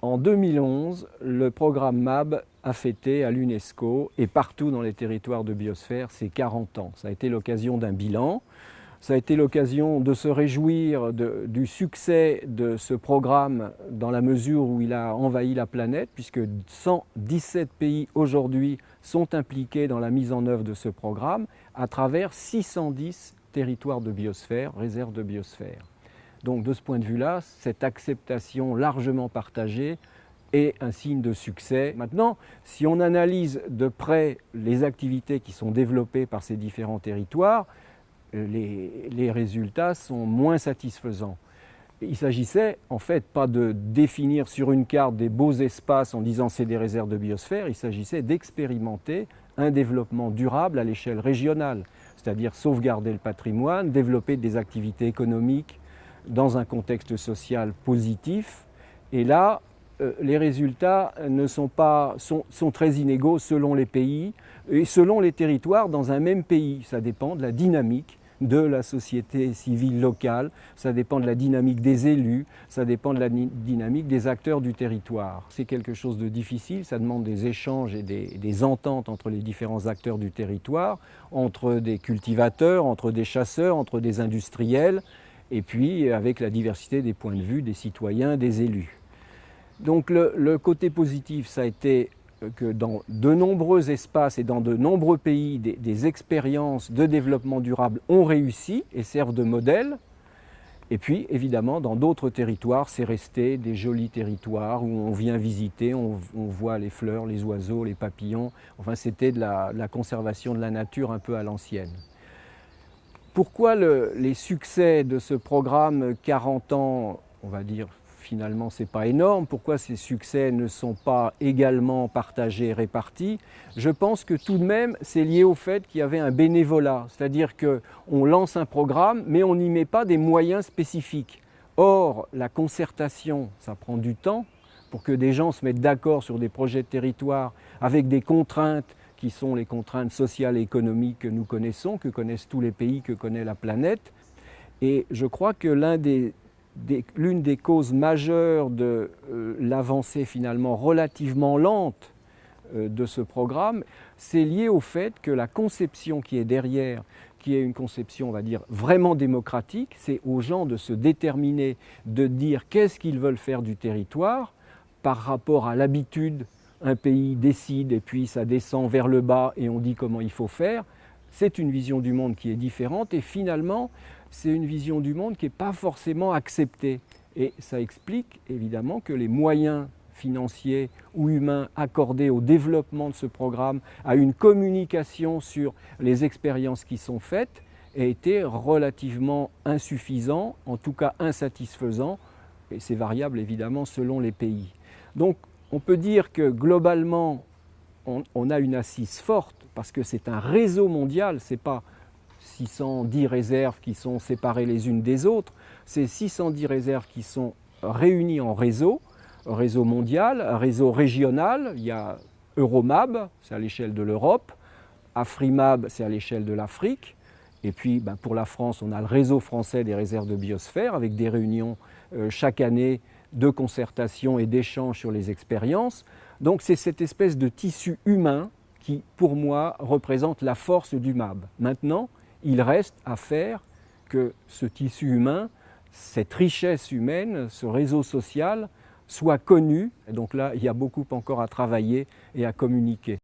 En 2011, le programme MAB a fêté à l'UNESCO et partout dans les territoires de biosphère ses 40 ans. Ça a été l'occasion d'un bilan, ça a été l'occasion de se réjouir du succès de ce programme dans la mesure où il a envahi la planète, puisque 117 pays aujourd'hui sont impliqués dans la mise en œuvre de ce programme à travers 610 territoires de biosphère, réserves de biosphère. Donc de ce point de vue-là, cette acceptation largement partagée est un signe de succès. Maintenant, si on analyse de près les activités qui sont développées par ces différents territoires, les résultats sont moins satisfaisants. Il s'agissait en fait pas de définir sur une carte des beaux espaces en disant c'est des réserves de biosphère, il s'agissait d'expérimenter un développement durable à l'échelle régionale, c'est-à-dire sauvegarder le patrimoine, développer des activités économiques dans un contexte social positif. Et là, les résultats sont très inégaux selon les pays et selon les territoires dans un même pays. Ça dépend de la dynamique de la société civile locale, ça dépend de la dynamique des élus, ça dépend de la dynamique des acteurs du territoire. C'est quelque chose de difficile, ça demande des échanges et des ententes entre les différents acteurs du territoire, entre des cultivateurs, entre des chasseurs, entre des industriels, et puis avec la diversité des points de vue des citoyens, des élus. Donc le côté positif, ça a été que dans de nombreux espaces et dans de nombreux pays, des expériences de développement durable ont réussi et servent de modèle. Et puis, évidemment, dans d'autres territoires, c'est resté des jolis territoires où on vient visiter, on voit les fleurs, les oiseaux, les papillons. Enfin, c'était de la conservation de la nature un peu à l'ancienne. Pourquoi les succès de ce programme 40 ans, on va dire, finalement, ce n'est pas énorme. Pourquoi ces succès ne sont pas également partagés et répartis? Je pense que tout de même, c'est lié au fait qu'il y avait un bénévolat. C'est-à-dire qu'on lance un programme, mais on n'y met pas des moyens spécifiques. Or, la concertation, ça prend du temps pour que des gens se mettent d'accord sur des projets de territoire avec des contraintes qui sont les contraintes sociales et économiques que nous connaissons, que connaissent tous les pays, que connaît la planète. Et je crois que l'une des causes majeures de l'avancée finalement relativement lente de ce programme, c'est lié au fait que la conception qui est derrière, qui est une conception, on va dire, vraiment démocratique, c'est aux gens de se déterminer, de dire qu'est-ce qu'ils veulent faire du territoire par rapport à l'habitude. Un pays décide et puis ça descend vers le bas et on dit comment il faut faire. C'est une vision du monde qui est différente et finalement, c'est une vision du monde qui n'est pas forcément acceptée. Et ça explique évidemment que les moyens financiers ou humains accordés au développement de ce programme, à une communication sur les expériences qui sont faites, aient été relativement insuffisants, en tout cas insatisfaisants, et c'est variable évidemment selon les pays. Donc on peut dire que globalement, on a une assise forte parce que c'est un réseau mondial, ce n'est pas 610 réserves qui sont séparées les unes des autres, c'est 610 réserves qui sont réunies en réseau mondial, réseau régional. Il y a Euromab, c'est à l'échelle de l'Europe, Afrimab, c'est à l'échelle de l'Afrique, et puis pour la France, on a le réseau français des réserves de biosphère avec des réunions chaque année de concertation et d'échange sur les expériences. Donc c'est cette espèce de tissu humain qui, pour moi, représente la force du MAB. Maintenant, il reste à faire que ce tissu humain, cette richesse humaine, ce réseau social, soit connu. Et donc là, il y a beaucoup encore à travailler et à communiquer.